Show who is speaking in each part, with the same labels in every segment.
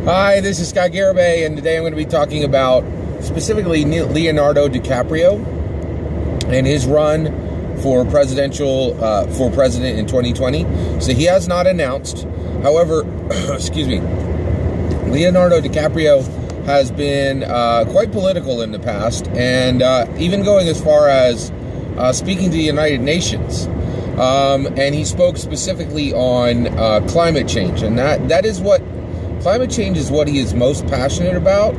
Speaker 1: Hi, this is Scott Garibay, and today I'm going to be talking about specifically Leonardo Dicaprio and his run for president in 2020. So he has not announced. However, excuse me, Leonardo Dicaprio has been quite political in the past, and even going as far as speaking to the United Nations. And he spoke specifically on climate change, and that is what climate change is what he is most passionate about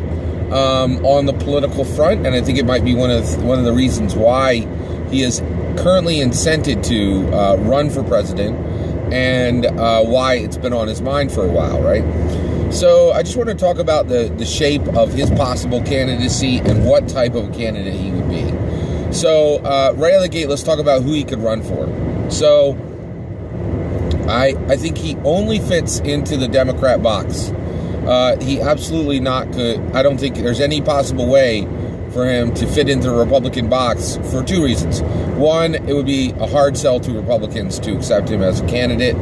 Speaker 1: on the political front, and I think it might be one of the reasons why he is currently incented to run for president, and why it's been on his mind for a while, right? So I just want to talk about the shape of his possible candidacy and what type of a candidate he would be. So right out of the gate, let's talk about who he could run for. So I think he only fits into the Democrat box. He absolutely not could. I don't think there's any possible way for him to fit into the Republican box for two reasons. One, it would be a hard sell to Republicans to accept him as a candidate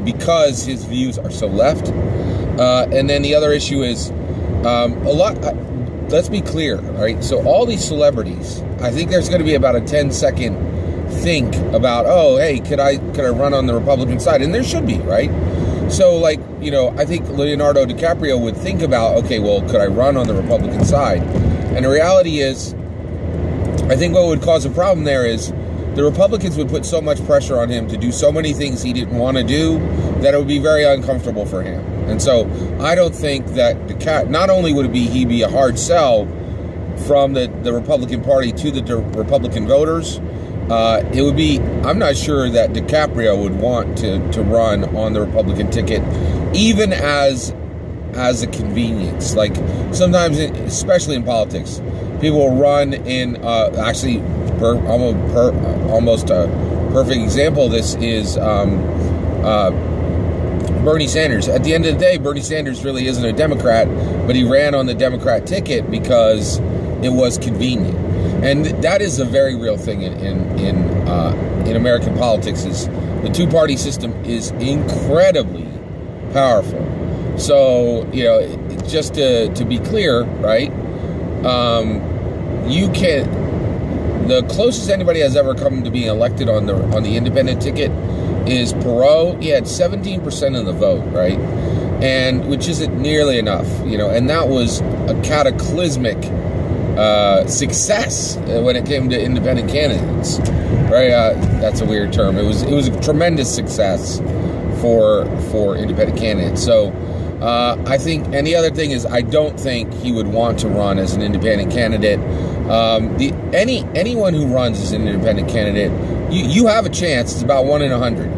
Speaker 1: because his views are so left. And then the other issue is let's be clear, all right? So all these celebrities, I think there's going to be about a 10-second think about, oh, hey, could I run on the Republican side? And there should be, right? So, like, I think Leonardo DiCaprio would think about, okay, well, could I run on the Republican side? And the reality is, I think what would cause a problem there is the Republicans would put so much pressure on him to do so many things he didn't want to do that it would be very uncomfortable for him. And so I don't think that not only would he be a hard sell from the Republican Party to the Republican voters, it would be, I'm not sure that DiCaprio would want to run on the Republican ticket, even as a convenience. Like, sometimes, especially in politics, people will run in, almost a perfect example of this is Bernie Sanders. At the end of the day, Bernie Sanders really isn't a Democrat, but he ran on the Democrat ticket because it was convenient. And that is a very real thing in American politics. Is the two-party system is incredibly powerful. So just to be clear, right? The closest anybody has ever come to being elected on the independent ticket is Perot. He had 17% of the vote, right? And which isn't nearly enough, and that was a cataclysmic success when it came to independent candidates, right? That's a weird term. It was a tremendous success for independent candidates. So I think, and the other thing is, I don't think he would want to run as an independent candidate. Anyone who runs as an independent candidate, you have a chance. It's about 1 in 100.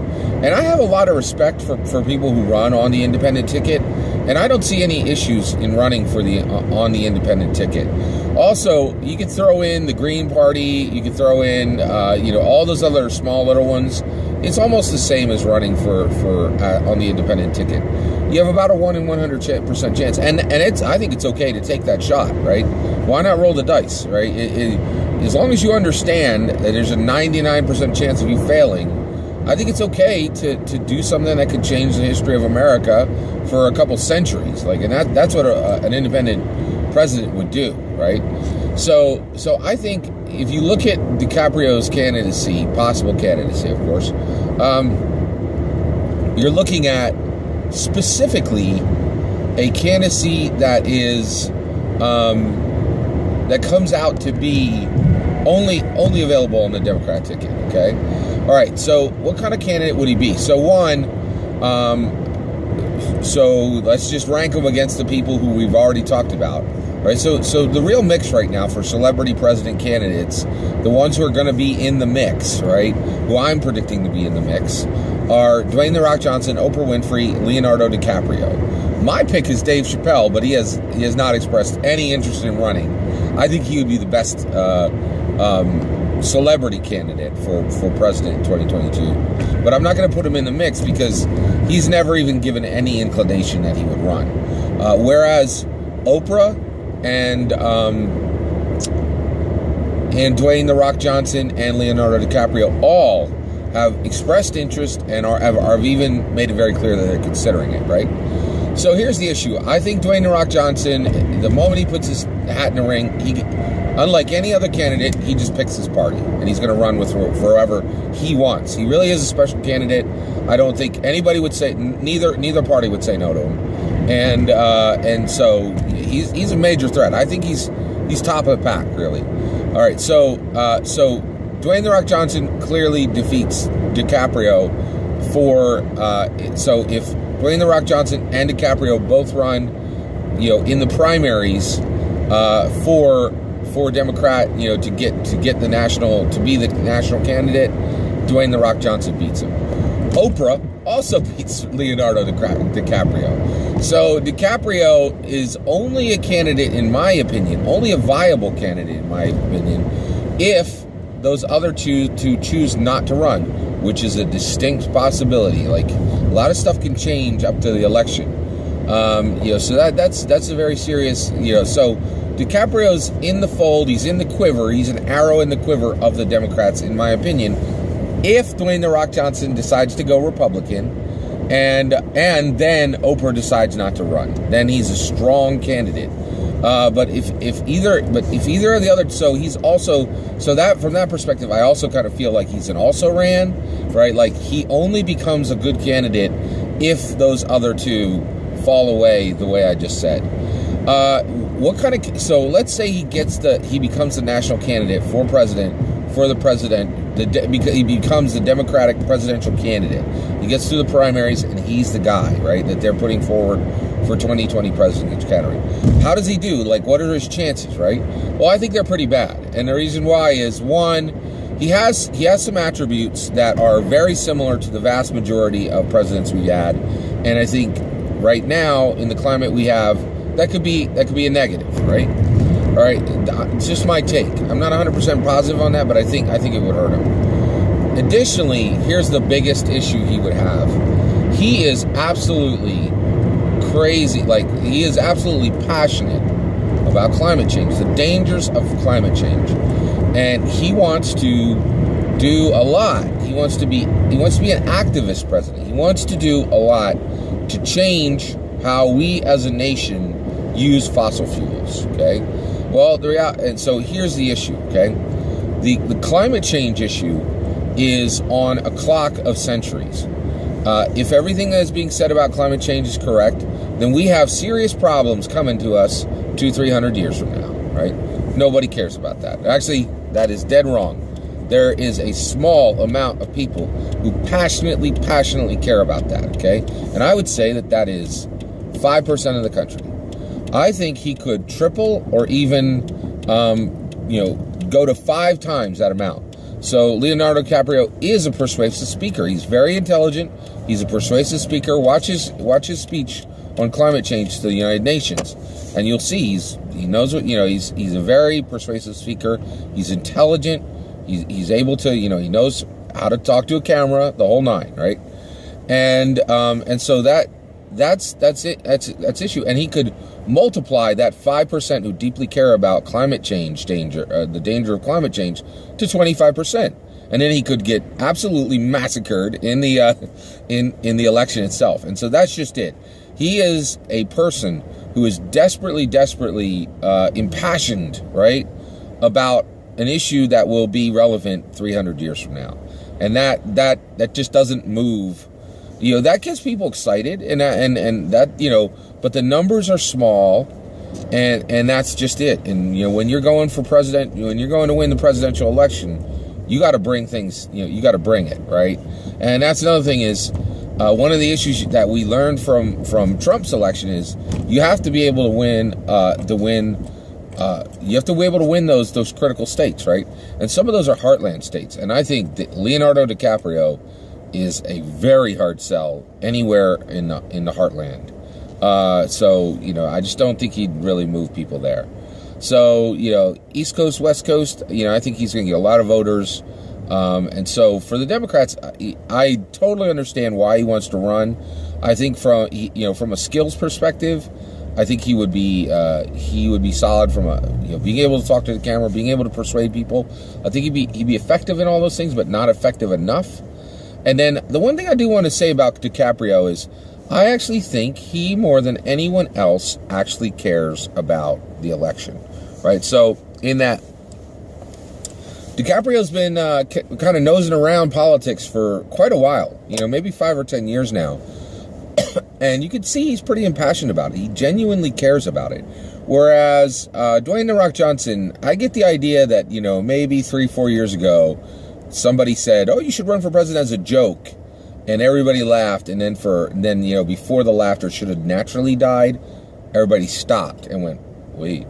Speaker 1: And I have a lot of respect for people who run on the independent ticket, and I don't see any issues in running on the independent ticket. Also, you could throw in the Green Party, you could throw in all those other small little ones. It's almost the same as running for on the independent ticket. You have about a 1 in 100% chance, and I think it's okay to take that shot, right? Why not roll the dice, right? As long as you understand that there's a 99% chance of you failing, I think it's okay to do something that could change the history of America for a couple centuries. Like, and that's what an independent president would do, right? So I think if you look at DiCaprio's possible candidacy, of course, you're looking at specifically a candidacy that is that comes out to be only available on the Democrat ticket. Okay, all right. So what kind of candidate would he be? So so let's just rank them against the people who we've already talked about. Right, so the real mix right now for celebrity president candidates, the ones who are going to be in the mix, right, who I'm predicting to be in the mix, are Dwayne "The Rock" Johnson, Oprah Winfrey, Leonardo DiCaprio. My pick is Dave Chappelle, but he has not expressed any interest in running. I think he would be the best celebrity candidate for president in 2022. But I'm not going to put him in the mix because he's never even given any inclination that he would run. Whereas Oprah and Dwayne "The Rock" Johnson and Leonardo DiCaprio all have expressed interest and have even made it very clear that they're considering it, right? So here's the issue. I think Dwayne "The Rock" Johnson, the moment he puts his hat in the ring, unlike any other candidate, he just picks his party, and he's going to run with whoever he wants. He really is a special candidate. I don't think anybody would say, neither party would say no to him, and so he's a major threat. I think he's top of the pack, really. All right, so Dwayne "The Rock" Johnson clearly defeats Dicaprio so if Dwayne "The Rock" Johnson and Dicaprio both run, in the primaries for Democrat, to get the national, to be the national candidate, Dwayne "The Rock" Johnson beats him. Oprah also beats Leonardo DiCaprio. So DiCaprio is only a candidate, in my opinion, only a viable candidate, in my opinion, if those other two choose not to run, which is a distinct possibility. Like, a lot of stuff can change up to the election. So that's a very serious, so DiCaprio's in the fold, he's in the quiver, he's an arrow in the quiver of the Democrats, in my opinion, if Dwayne "The Rock" Johnson decides to go Republican, and then Oprah decides not to run, then he's a strong candidate. But if either of the other, so he's also, so that from that perspective, I also kind of feel like he's an also ran, right? Like, he only becomes a good candidate if those other two fall away the way I just said. So let's say he becomes the national candidate for president, he becomes the Democratic presidential candidate. He gets through the primaries, and he's the guy, right, that they're putting forward for 2020 presidential candidate. How does he do? Like, what are his chances, right? Well, I think they're pretty bad. And the reason why is, one, he has some attributes that are very similar to the vast majority of presidents we've had. And I think right now, in the climate we have, that could be a negative, right? All right, it's just my take. I'm not 100% positive on that, but I think it would hurt him. Additionally, here's the biggest issue he would have. He is absolutely crazy, like, he is absolutely passionate about climate change, the dangers of climate change, and he wants to do a lot. He wants to be an activist president. He wants to do a lot to change how we as a nation use fossil fuels. Okay, well, and so here's the issue. Okay, the climate change issue is on a clock of centuries. If everything that is being said about climate change is correct, then we have serious problems coming to us 200-300 years from now, right? Nobody cares about that. Actually, that is dead wrong. There is a small amount of people who passionately care about that, okay? And I would say that is 5% of the country. I think he could triple or even, go to 5 times that amount. So Leonardo DiCaprio is a persuasive speaker. He's very intelligent. He's a persuasive speaker. Watch his speech on climate change to the United Nations, and you'll see he knows what, he's a very persuasive speaker. He's intelligent. He's able to, he knows how to talk to a camera, the whole nine, right? And so that's it. That's issue. And he could multiply that 5% who deeply care about climate change the danger of climate change to 25%. And then he could get absolutely massacred in the in the election itself. And so that's just it. He is a person who is desperately impassioned, right, about an issue that will be relevant 300 years from now. And that just doesn't move. That gets people excited, and that, but the numbers are small, and that's just it. And when you're going for president, when you're going to win the presidential election, you got to bring things. You got to bring it, right? And that's another thing is one of the issues that we learned from Trump's election is you have to be able to win. You have to be able to win those critical states, right? And some of those are heartland states, and I think that Leonardo DiCaprio is a very hard sell anywhere in the heartland. So I just don't think he'd really move people there. So East Coast, West Coast, I think he's going to get a lot of voters. And so for the Democrats, I totally understand why he wants to run. I think from a skills perspective, I think he would be solid from being able to talk to the camera, being able to persuade people. I think he'd be effective in all those things, but not effective enough. And then the one thing I do want to say about DiCaprio is I actually think he, more than anyone else, actually cares about the election, right? So in that, Dicaprio's been kind of nosing around politics for quite a while, maybe 5 or 10 years now. And you can see he's pretty impassioned about it. He genuinely cares about it. Whereas Dwayne "The Rock" Johnson, I get the idea that, maybe 3-4 years ago, somebody said, "Oh, you should run for president" as a joke. And everybody laughed. And then before the laughter should have naturally died, everybody stopped and went, wait.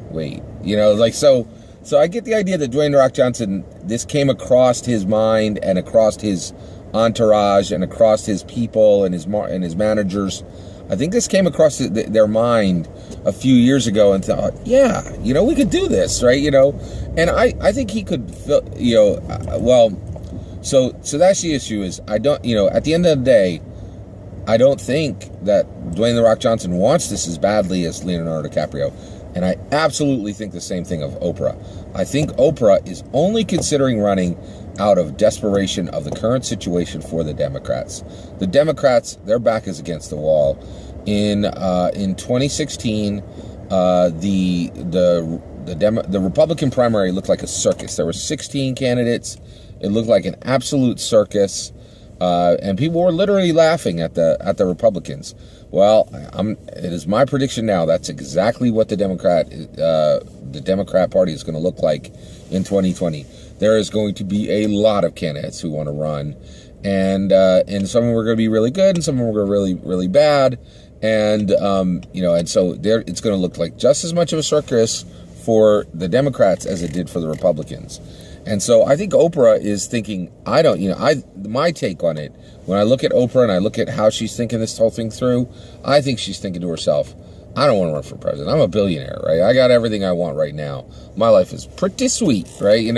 Speaker 1: So I get the idea that Dwayne "The Rock" Johnson, this came across his mind and across his entourage and across his people and his managers. I think this came across their mind a few years ago and thought, yeah, we could do this, right? And I think he could, so that's the issue is I don't, at the end of the day, I don't think that Dwayne "The Rock" Johnson wants this as badly as Leonardo DiCaprio. And I absolutely think the same thing of Oprah. I think Oprah is only considering running out of desperation of the current situation for the Democrats. The Democrats, their back is against the wall. In 2016, the Republican primary looked like a circus. There were 16 candidates. It looked like an absolute circus, and people were literally laughing at the Republicans. Well, it is my prediction now. That's exactly what the Democrat Party is going to look like in 2020. There is going to be a lot of candidates who want to run, and some of them are going to be really good, and some of them are going to be really, really bad, and so it's going to look like just as much of a circus for the Democrats as it did for the Republicans. And so I think Oprah is thinking, my take on it, when I look at Oprah and I look at how she's thinking this whole thing through, I think she's thinking to herself, I don't want to run for president. I'm a billionaire, right? I got everything I want right now. My life is pretty sweet, right?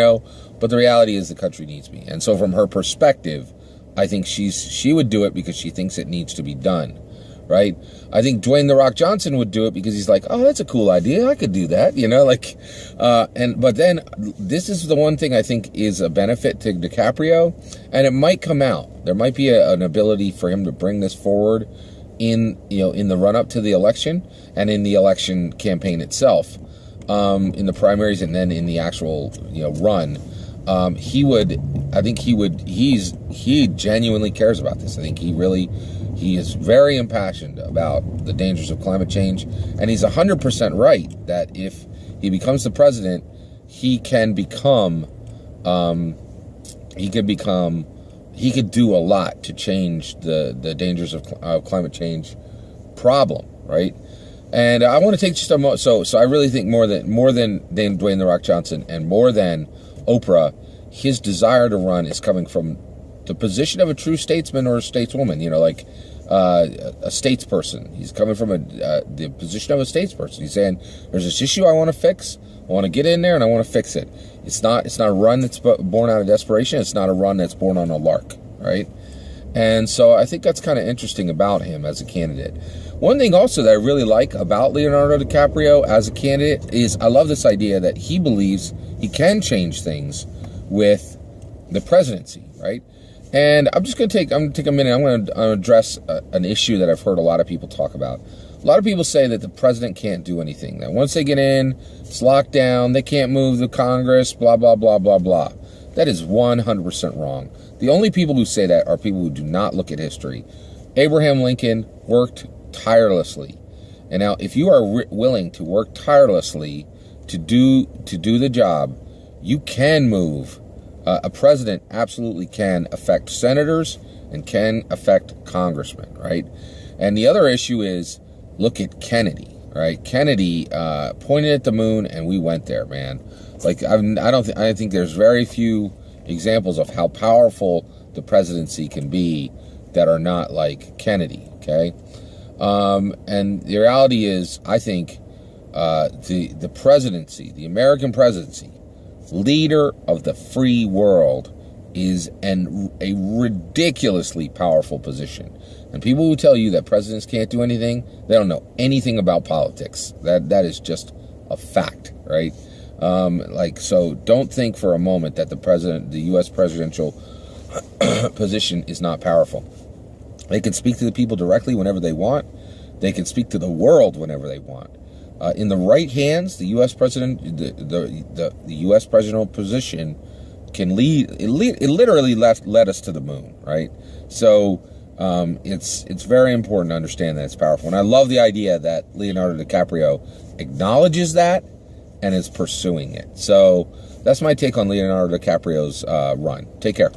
Speaker 1: But the reality is the country needs me. And so from her perspective, I think she would do it because she thinks it needs to be done, right? I think Dwayne "The Rock" Johnson would do it because he's like, oh, that's a cool idea. I could do that, but then this is the one thing I think is a benefit to DiCaprio, and it might come out. There might be an ability for him to bring this forward in the run up to the election and in the election campaign itself, in the primaries and then in the actual, run. He genuinely cares about this. I think he is very impassioned about the dangers of climate change, and he's 100% right that if he becomes the president, he could do a lot to change the dangers of climate change problem, right? And I want to take just a moment. So I really think more than Dwayne "The Rock" Johnson and more than Oprah, his desire to run is coming from the position of a true statesman or a stateswoman, a statesperson. He's coming from the position of a statesperson. He's saying, there's this issue I want to fix. I want to get in there and I want to fix it. It's not a run that's born out of desperation. It's not a run that's born on a lark, right? And so I think that's kind of interesting about him as a candidate. One thing also that I really like about Leonardo DiCaprio as a candidate is I love this idea that he believes he can change things with the presidency, right? And I'm going to take a minute. I'm going to address an issue that I've heard a lot of people talk about. A lot of people say that the president can't do anything. That once they get in, it's locked down. They can't move the Congress, blah, blah, blah, blah, blah. That is 100% wrong. The only people who say that are people who do not look at history. Abraham Lincoln worked tirelessly. And now, if you are willing to work tirelessly to do the job, you can move. A president absolutely can affect senators and can affect congressmen, right? And the other issue is, look at Kennedy, right? Kennedy pointed at the moon, and we went there, man. Like I think there's very few examples of how powerful the presidency can be that are not like Kennedy. Okay, and the reality is, I think the presidency, the American presidency, leader of the free world, is a ridiculously powerful position. And people who tell you that presidents can't do anything, they don't know anything about politics. That is just a fact, right? So don't think for a moment that the U.S. presidential position is not powerful. They can speak to the people directly whenever they want. They can speak to the world whenever they want. In the right hands, the U.S. president, the U.S. presidential position can lead. It literally led us to the moon, right? So it's very important to understand that it's powerful. And I love the idea that Leonardo DiCaprio acknowledges that and is pursuing it. So that's my take on Leonardo DiCaprio's run. Take care.